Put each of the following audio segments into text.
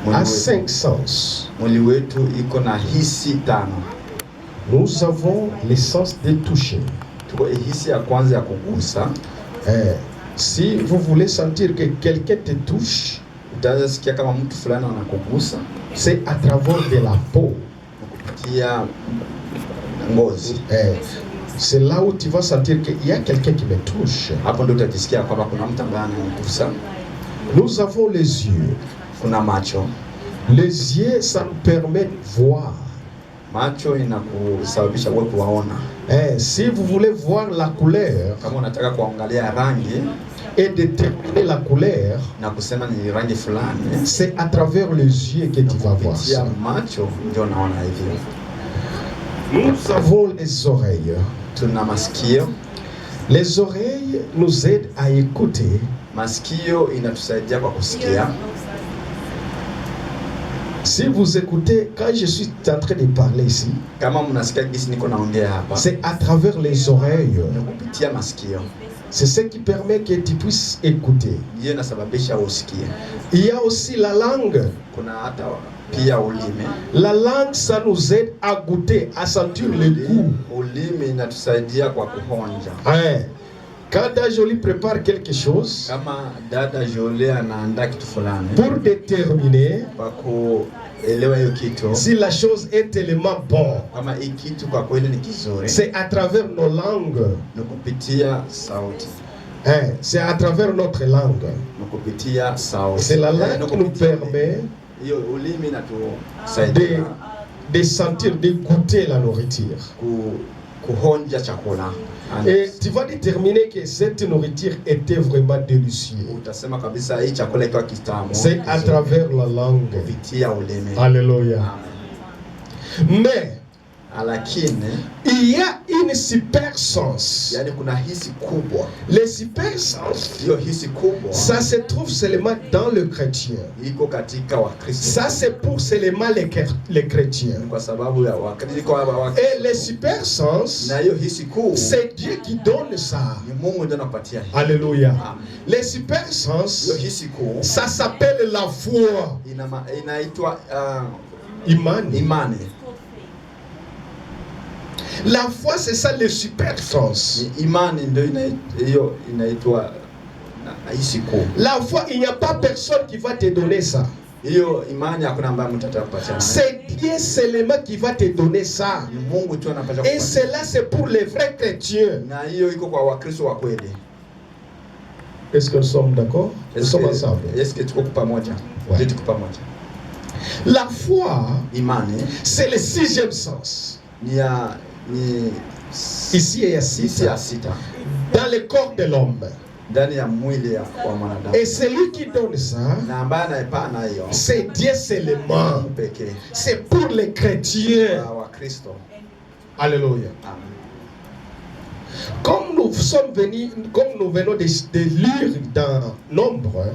a 5 sens. Mwili wetu iko na hisi 5. Nous avons les sens de toucher. Tuko hisi ya kwanza ya kugusa. Si vous voulez sentir que quelqu'un te touche, utasikia kama mtu fulani anakugusa, c'est à travers de la peau. Kupitia ngozi. C'est là où tu vas sentir qu'il y a quelqu'un qui me touche. Hapo ndio utajisikia kwamba kuna mtu ambaye ananigusa. Nous avons les yeux. Kuna macho. Les yeux, ça nous permet de voir. Macho inakusababisha wewe kuona. Si vous voulez voir la couleur, kama unataka kuangalia rangi et déterminer la couleur, na kusema ni rangi fulani, c'est à travers les yeux que tu vas voir ça. Macho ndio naona hivyo. Nous avons les oreilles. Tuna masikio. Les oreilles nous aident à écouter. Masikio inatusaidia kwa kusikia. Si vous écoutez, quand je suis en train de parler ici, c'est à travers les oreilles. C'est ce qui permet que tu puisses écouter. Il y a aussi la langue. La langue, ça nous aide à goûter, à sentir le goût. Quand Dada Jolie prépare quelque chose, pour déterminer si la chose est tellement bonne, c'est à travers nos langues. C'est à travers notre langue. C'est la langue qui nous permet de sentir, de goûter la nourriture. Et tu vas déterminer que cette nourriture était vraiment délicieuse. C'est à travers la langue. Alléluia. Mais il y a une super sens. Les super sens, ça se trouve seulement dans le chrétien. Ça c'est pour seulement les chrétiens. Et les super sens, c'est Dieu qui donne ça. Alléluia. Les super sens, ça s'appelle la foi. Imani. La foi, c'est ça le super sens. La foi, il n'y a pas personne qui va te donner ça. C'est Dieu seulement qui va te donner ça. Et cela, c'est pour les vrais chrétiens. Est-ce que nous sommes d'accord? Nous sommes ensemble. Ouais. La foi, c'est le 6e sens. Ici et sita. Dans le corps de l'homme. Et celui qui donne ça, c'est Dieu seulement. C'est pour les chrétiens. Alléluia. Comme nous sommes venus, comme nous venons de lire dans Nombre,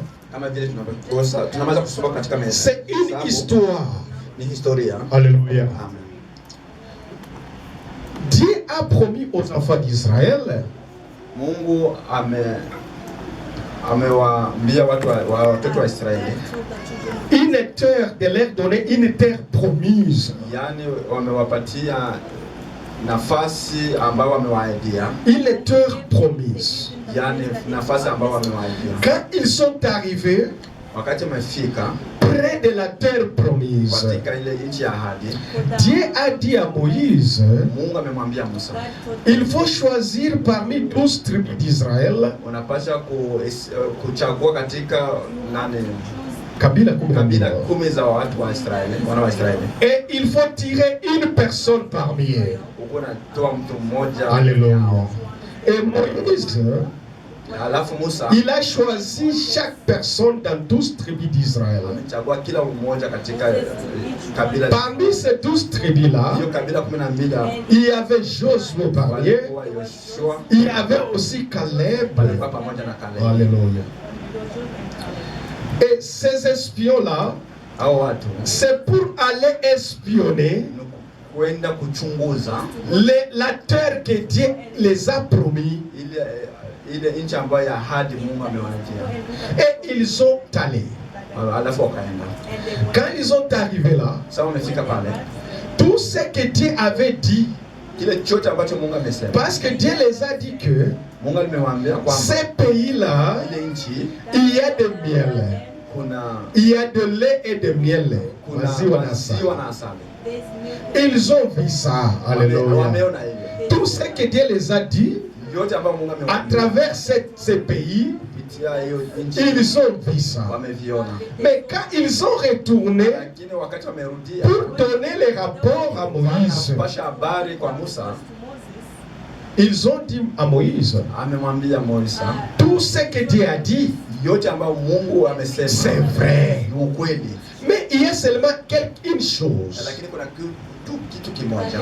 c'est une histoire. Alléluia. Dieu a promis aux enfants d'Israël une terre, de leur donner une terre promise. Une terre promise. Quand ils sont arrivés près de la terre promise, Dieu a dit à Moïse, il faut choisir parmi 12 tribus d'Israël et il faut tirer une personne parmi eux. Alléluia. Et Moïse, il a choisi chaque personne dans 12 tribus d'Israël. Parmi ces 12 tribus-là, il y avait Josué parmi eux. Il y avait aussi Caleb. Alléluia. Et ces espions-là, c'est pour aller espionner la terre que Dieu les a promis. Et ils sont allés. Alafu wakaenda. Quand ils sont arrivés là, Sasa wamefika pale. tout ce que Dieu avait dit, Kile chote ambacho Mungu amesema. parce que Dieu les a dit que Mungu amewaambia kwamba ces pays-là, ile nchi il y a de miel, il y a de lait et de miel. kuna maziwa na asali. Ils ont vu ça. Alléluia. Wameona hivyo. Tout ce que Dieu les a dit Yote ambayo Mungu à amewaambia travers ces pays, kupitia hiyo nchi ils ont vu ça. wameviona. Mais quand ils ont retourné Lakini wakati wamerudia pour donner les rapports à Moïse, kupasha habari kwa Musa, ils ont dit à Moïse, amemwambia Musa, tout ce que Dieu a dit, yote ambayo Mungu amesema c'est vrai. ni ukweli. Mais il y a seulement une chose. Lakini kuna kitu kimoja.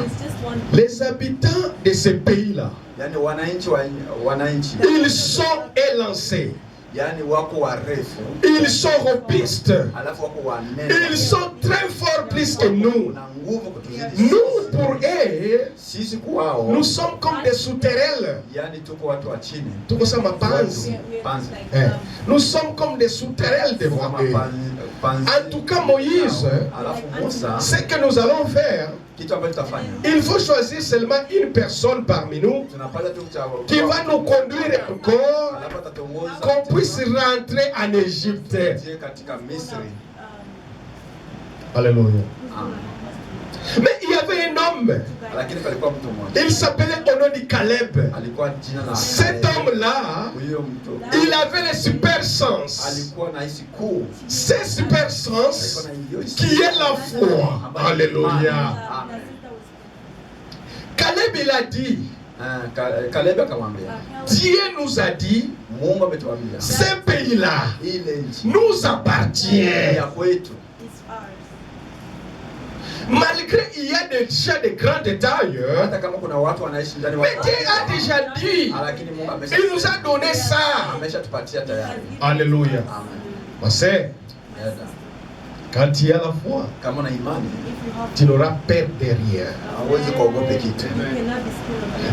Les habitants de ce pays-là, Yani wananchi ils sont élancés, yani wako warefu, ils sont robustes, alafu wako wanene, ils sont très forts plus que nous. na nguvu kutuzidi. Nous, pour eux, Sisi kwao nous sommes comme des souterrains. yani tuko watu wa chini. Tuko sama panzi. Nous sommes comme des souterrains devant eux. En tout cas, Moïse, Alafu Musa, ce que nous allons faire, kitu ambacho tutafanya, il faut choisir seulement une personne parmi nous tunapata tu qui va nous conduire encore, alafu atatongoza qu'on puisse rentrer en Égypte. katika Misri. Alléluia. Amen. Mais il y avait un homme, Lakini palikuwa mtu mmoja. il s'appelait au nom de Caleb. Alikuwa jina la Cet homme-là, huyo mtu il avait le super sens. alikuwa na hisi kuu. C'est super sens qui est la foi. Alléluia. Amen. Caleb, il a dit, Caleb akamwambia, Dieu nous a dit, Mungu ametuambia ce pays-là ile nchi nous appartient. ya kwetu. Malgré il y a déjà de grandes tailles, Hata kama kuna watu wanaishi ndani wa mais Dieu a déjà dit, lakini Mungu il nous a donné ça. ameshatupatia tayari. Alléluia. Amen. Ma sœur, quand tu as la foi, Kama una imani tu n'auras peur de rien. hauwezi kuogopa kitu.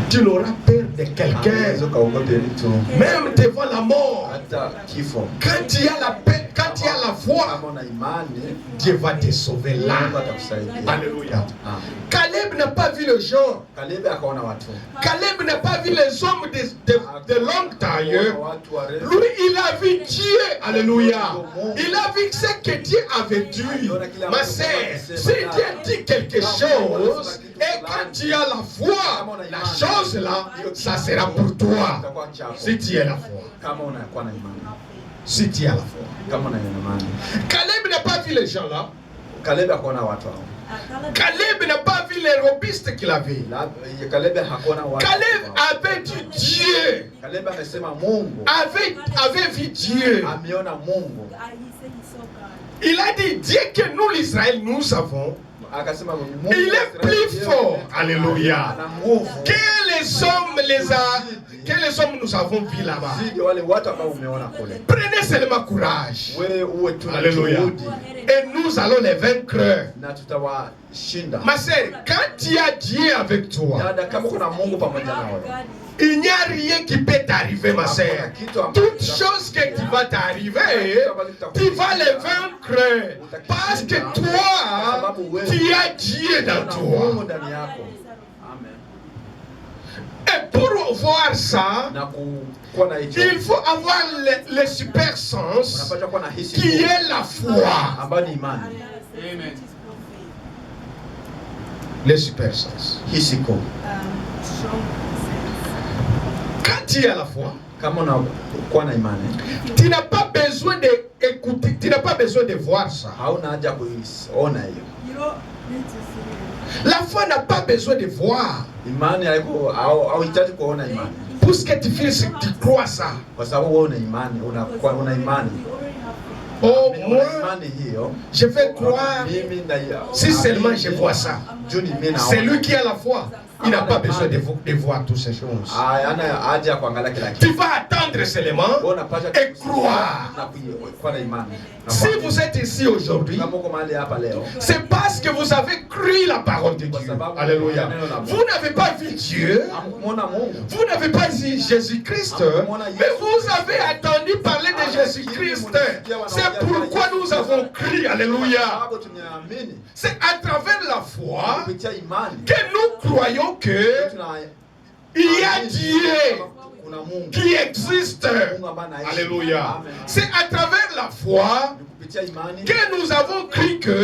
Tu n'auras peur de quelqu'un, Hauwezi kuogopa mtu même devant la mort. hata kifo. Quand tu as la paix, quand tu as la foi, Kama una imani Dieu va te sauver là. Mungu atakusaidia. Alléluia. Amen. Caleb n'a pas vu le genre. Caleb akaona watu. Caleb n'a pas vu les hommes de longue taille. Watu warefu. Lui, il a vu Dieu. Alléluia. Il a vu ce que Dieu avait dit. Ma sœur, si Dieu dit quelque chose, et quand tu as la foi, la chose là, ça sera pour toi. Si tu as la foi. Kama unakuwa na imani. Si tu as la foi. Kama una imani. Caleb n'a pas vu les gens là. Caleb akaona watu hao. Caleb n'a pas vu les robustes qu'il avait. Caleb hakuona watu. Caleb avait dit Dieu. Caleb amesema Mungu. Avait vu Dieu. Ameona Mungu. Il a dit Dieu que nous l'Israël nous avons. Akasema Mungu. Il est plus fort. Alléluia. Ana nguvu. Que les hommes nous avons vus là-bas. Zidi wale watu ambao umeona kule. Prenez seulement courage. Wewe uwe tu. Alléluia. Et nous allons les vaincre. Na tutawashinda. Ma sœur, quand tu as Dieu avec toi, Dada, kama kuna Mungu pamoja nawe. il n'y a rien qui peut t'arriver, ma sœur. Toute chose que tu vas t'arriver, tu vas les vaincre. Parce que toi, tu as Dieu dans toi. Et pour voir ça, il faut avoir le super sens qui est la foi. Le super sens. Quand tu as la foi, tu n'as pas besoin d'écouter, tu n'as pas besoin de voir ça. La foi n'a pas besoin de voir. Pour ce que tu fais, c'est que tu crois ça. Oh, moi, je vais croire si seulement je vois ça. C'est lui qui a la foi. il n'a pas besoin de voir toutes ces choses. Tu vas attendre seulement et croire. Si vous êtes ici aujourd'hui, c'est parce que vous avez cru la parole de Dieu. Alléluia. Vous n'avez pas vu Dieu, vous n'avez pas vu Jésus-Christ, mais vous avez attendu parler de Jésus-Christ. C'est pourquoi nous avons cru. Alléluia. C'est à travers la foi que nous croyons que il y a Dieu qui existe. Alléluia. C'est à travers la foi que nous avons cru que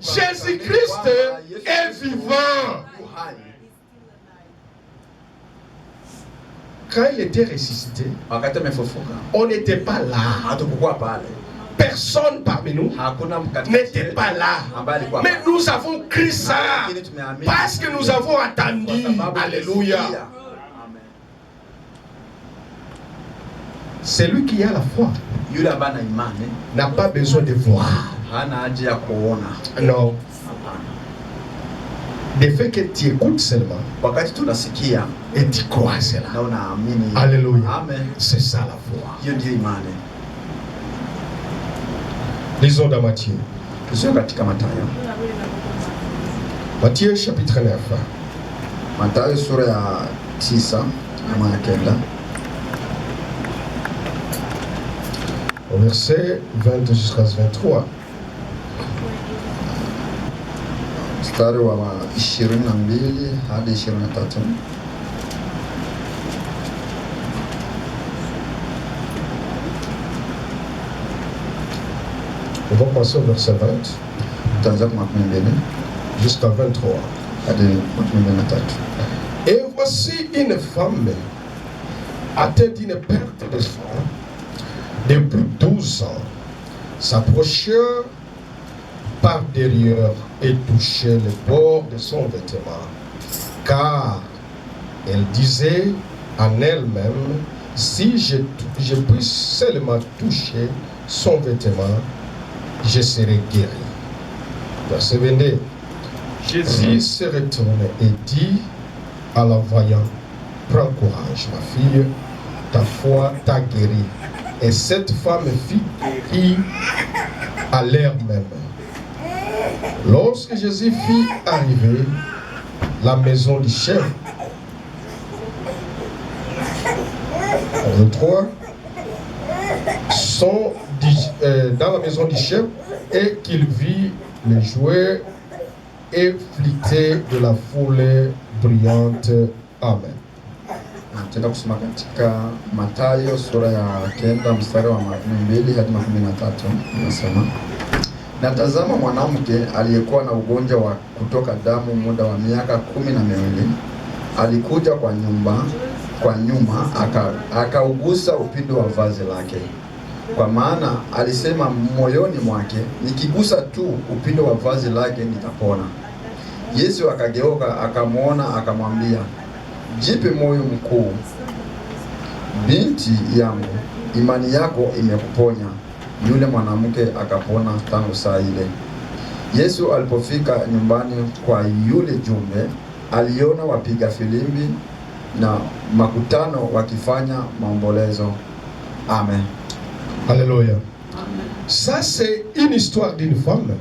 Jésus-Christ est vivant. Quand il était ressuscité, on n'était pas là. Personne parmi nous n'était pas là. Mais nous avons cru ça parce que nous avons attendu. Alléluia. Celui qui a la foi n'a pas besoin de voir. Non. Le fait que tu écoutes seulement et tu crois cela. Alléluia. C'est ça la foi. Lisons dans Matthieu. Matthieu chapitre 9. Mathayo sura ya 9 ama ya 9. Au verset 20 jusqu'à 23. Mstari wa 22 hadi 23. On va passer au verset 20 jusqu'à 23. Et voici une femme atteinte d'une perte de sang depuis 12 ans, s'approcha par derrière et touchait le bord de son vêtement, car elle disait en elle-même, si je puisse seulement toucher son vêtement, je serai guéri. Verset 22. Jésus se retourne et dit à la voyante, prends courage, ma fille, ta foi t'a guéri. Et cette femme fit guérir à l'heure même. Lorsque Jésus fit arriver la maison du chef, 3 sont dans la maison du chef et qu'il vit les jouets efflités de la foule brillante. Amen. Tenda kusoma katika Mathayo sura ya 9 mstari wa 22 hadi 23. Nasema, na tazama mwanamke aliyekuwa na ugonjwa wa kutoka damu muda wa miaka 12 alikuja kwa nyuma akaugusa upindo wa vazi lake. Kwa maana alisema moyoni mwake, nikigusa tu upindo wa vazi lake nitapona. Yesu akageuka akamwona akamwambia, jipe moyo mkuu, binti yangu, imani yako imekuponya. Yule mwanamke akapona tangu saa ile. Yesu alipofika nyumbani kwa yule jumbe, aliona wapiga filimbi na makutano wakifanya maombolezo. Amen. Alléluia. Ça c'est une histoire d'une femme.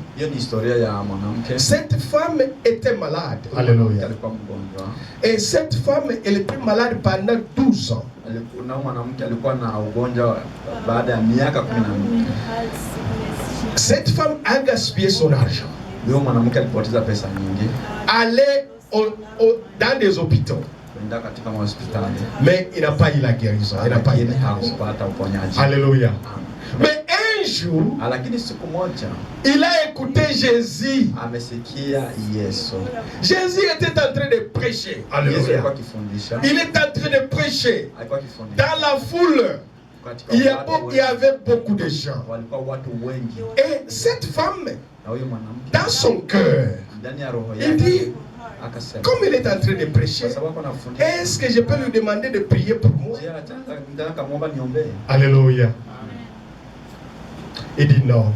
Cette femme était malade. Alléluia. Et cette femme, elle était malade pendant 12 ans. Cette femme a gaspillé son argent. Allait dans des hôpitaux. Mais il n'a pas eu la guérison. Il n'a pas eu la guérison. Alléluia. Mais un jour, il a écouté Jésus. Jésus était en train de prêcher. Alléluia. Il est en train de prêcher. Dans la foule, il y avait beaucoup de gens. Et cette femme, dans son cœur, il dit, comme il est en train de prêcher, est-ce que je peux lui demander de prier pour moi? Alléluia. Il dit non.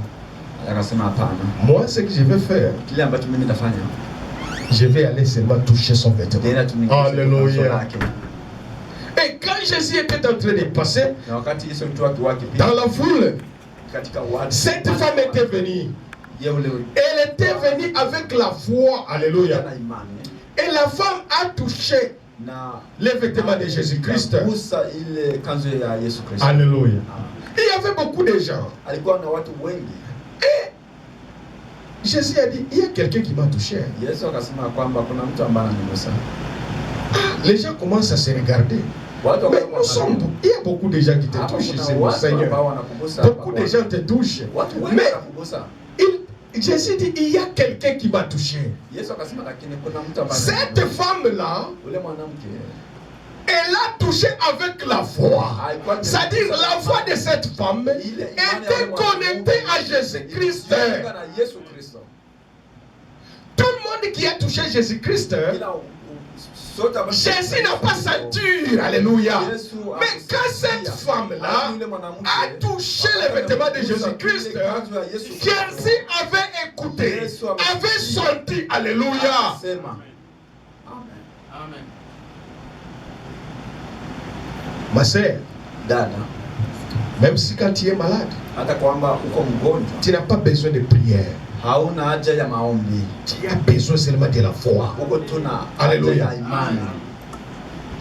Moi, ce que je vais faire, Je vais aller seulement toucher son vêtement. Alléluia. Et quand Jésus était en train de passer dans la foule, cette femme était venue. Elle était venue avec la foi. Alléluia. Et la femme a touché les vêtements de Jésus-Christ. Alléluia. Il y avait beaucoup de gens. Et Jésus a dit, il y a quelqu'un qui m'a touché. Les gens commencent à se regarder. Mais nous sommes, il y a beaucoup de gens qui te touchent, Seigneur. Beaucoup de gens te touchent. Mais Jésus dit, il y a quelqu'un qui m'a touché. Cette femme-là, elle a touché avec la foi. C'est-à-dire la foi de cette femme était connectée à Jésus-Christ. Tout le monde qui a touché Jésus-Christ, Jésus n'a pas ceinture. Alléluia. Mais quand cette femme-là a touché les vêtements de Jésus-Christ, Jésus avait écouté, avait senti. Alléluia. Amen. Ma sœur, même si quand tu es malade, tu n'as pas besoin de prière. Tu as besoin seulement de la foi. Alléluia.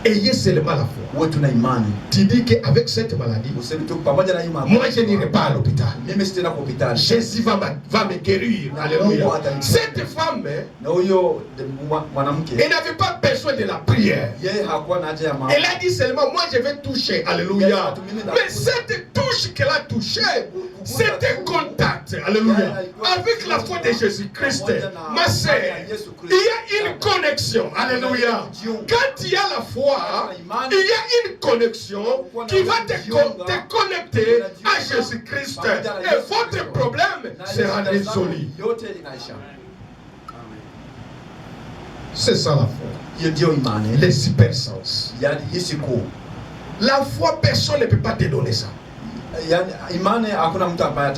Ayez seulement la foi. Tu dis qu'avec cette maladie, moi je n'irai pas à l'hôpital. Jésus va me guérir. Alléluia. Cette femme, elle n'avait pas besoin de la prière. Elle a dit seulement, moi je vais toucher. Alléluia. Mais cette touche qu'elle a touchée, c'était contact. Alléluia. Avec la foi de Jésus-Christ, ma sœur, il y a une connexion. Alléluia. Quand il y a la foi, il y a une connexion qui va te connecter à Jésus-Christ. Et votre problème sera résolu. C'est ça la foi. Les hypersens. La foi, personne ne peut pas te donner ça.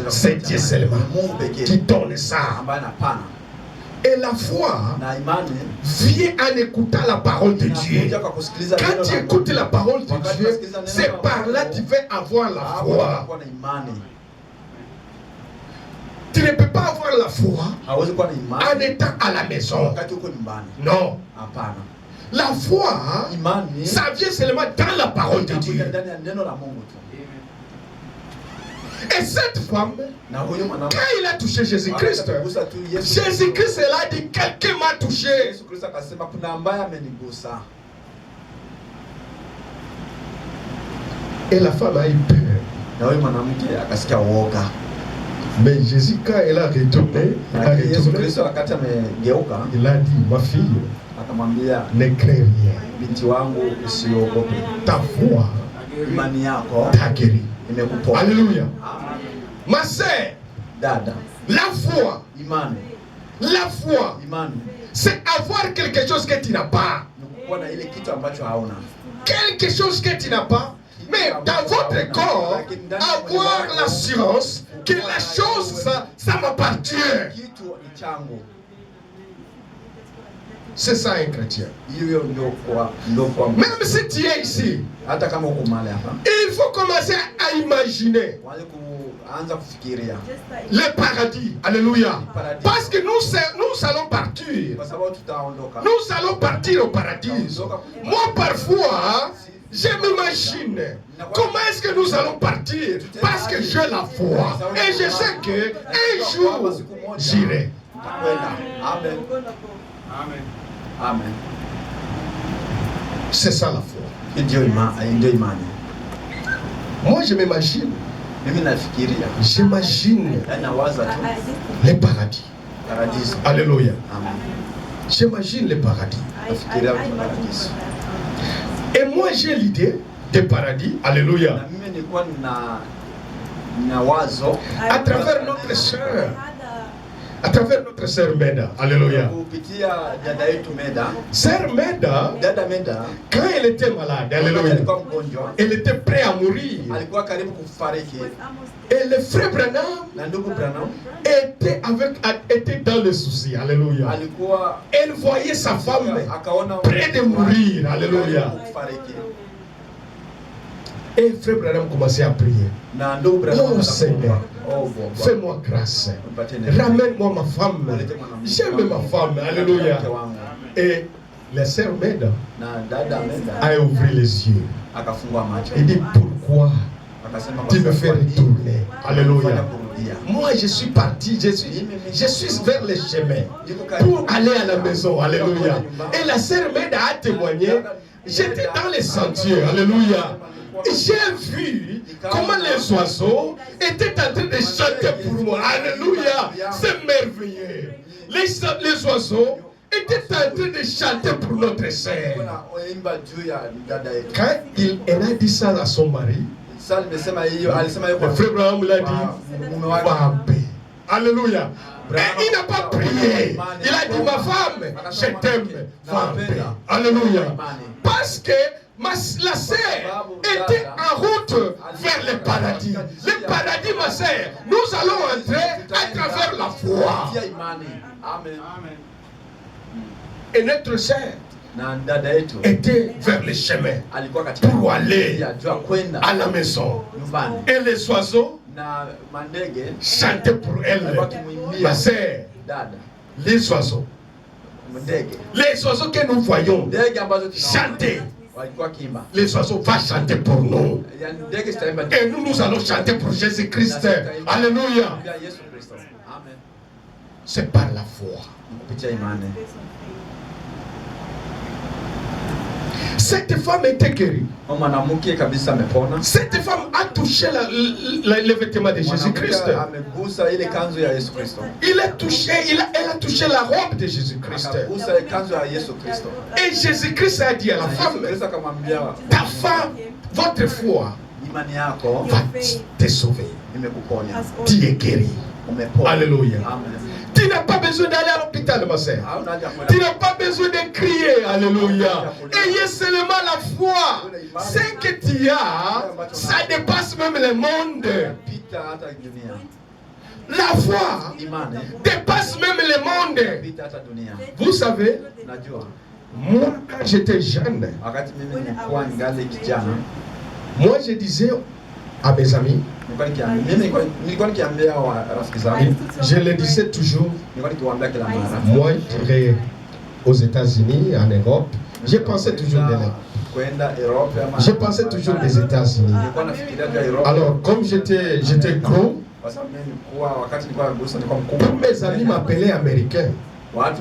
C'est Dieu seulement qui donne ça. Et la foi vient en écoutant la parole de Dieu. Quand tu écoutes la parole de Dieu, c'est par là que tu vas avoir la foi. Tu ne peux pas avoir la foi en étant à la maison. Non. La foi, ça vient seulement dans la parole de Dieu. Et cette femme, quand il a touché Jésus-Christ, Jésus-Christ elle a dit, quelqu'un m'a touché. Et la femme a eu peur. Mais Jésus, quand elle a retourné, il a dit, ma fille, ne crains rien. Ta foi t'a guéri. Alléluia. Ma sœur, la foi, c'est avoir quelque chose que tu n'as pas. Quelque chose que tu n'as pas. Mais dans votre corps, avoir l'assurance que la chose, ça m'appartient. C'est ça un chrétien. Même si tu es ici, il faut commencer à imaginer le paradis. Alléluia. Parce que nous allons partir. Nous allons partir au paradis. Moi parfois, je m'imagine comment est-ce que nous allons partir. Parce que j'ai la foi. Et je sais qu'un jour, j'irai. Amen. Amen. Amen. C'est ça la foi. Moi je m'imagine. J'imagine les paradis. Alléluia. J'imagine les paradis. Et moi j'ai l'idée des paradis. Alléluia. À travers notre sœur. À travers notre sœur Meda. Alléluia. Sœur Meda, quand elle était malade, alléluia, elle était prête à mourir. Et le frère Branham était dans dans le souci. Alléluia. Elle voyait sa femme près de mourir. Alléluia. Et frère Branham commençait à prier. Oh Seigneur, fais-moi grâce. Ramène-moi ma femme. J'aime ma femme. Alléluia. Et la sœur Meda a ouvert les yeux. Il dit, pourquoi tu me fais retourner? Alléluia. Moi je suis parti, je suis vers le chemin pour aller à la maison. Alléluia. Et la sœur Meda a témoigné. J'étais dans les sentiers. Alléluia. J'ai vu comment les oiseaux étaient en train de chanter pour moi. Alléluia. C'est merveilleux. Les oiseaux étaient en train de chanter pour notre sœur. Quand elle a dit ça à son mari, le frère Branham l'a dit, va en paix. Alléluia. Mais il n'a pas prié. Il a dit, ma femme, je t'aime, va en paix. Alléluia. Parce que la sœur était en route vers le paradis. Le paradis, ma sœur, nous allons entrer à travers la foi. Et notre sœur était vers le chemin pour aller à la maison. Et les oiseaux chantaient pour elle. Ma sœur, les oiseaux que nous voyons chanter. Les oiseaux vont chanter pour nous. Et nous allons chanter pour Jésus-Christ. Alléluia. C'est par la foi. Cette femme était guérie. Cette femme a touché le vêtement de Jésus-Christ. Elle a touché la robe de Jésus-Christ. Et Jésus-Christ a dit à la femme, ta femme, votre foi va te sauver. Tu es guéri. Alléluia. Tu n'as pas besoin d'aller à l'hôpital, ma sœur. Tu n'as pas besoin de crier. Alléluia. Ayez seulement la foi. Ce que tu as, ça dépasse même le monde. La foi dépasse même le monde. Vous savez, moi, quand j'étais jeune, moi je disais à mes amis, je le disais toujours, moi je dirais aux États-Unis, en Europe, je pensais toujours de l'Europe. Je pensais toujours des États-Unis. Alors comme j'étais gros, tous mes amis m'appelaient américain. Et moi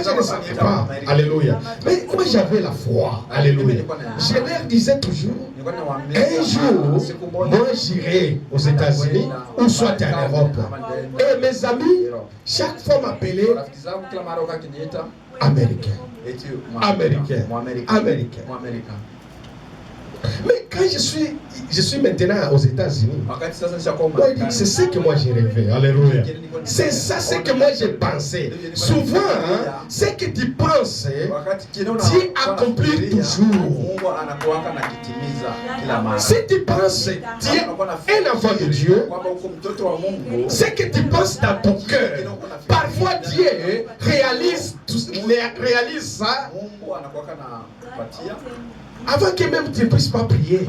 je ne savais pas. Alléluia. Mais moi j'avais la foi. Alléluia. Je leur disais toujours, un jour, moi j'irai aux États-Unis ou soit en Europe. Et mes amis, chaque fois m'appelaient américain. Américain. Mais quand je suis maintenant aux États-Unis, c'est ce que moi j'ai rêvé. Alléluia. C'est ça ce que moi j'ai pensé. Souvent, ce que tu penses, tu accomplis toujours. Si tu penses, tu es un enfant de Dieu, ce que tu penses dans ton cœur, parfois Dieu réalise ça avant que même tu ne puisses pas prier.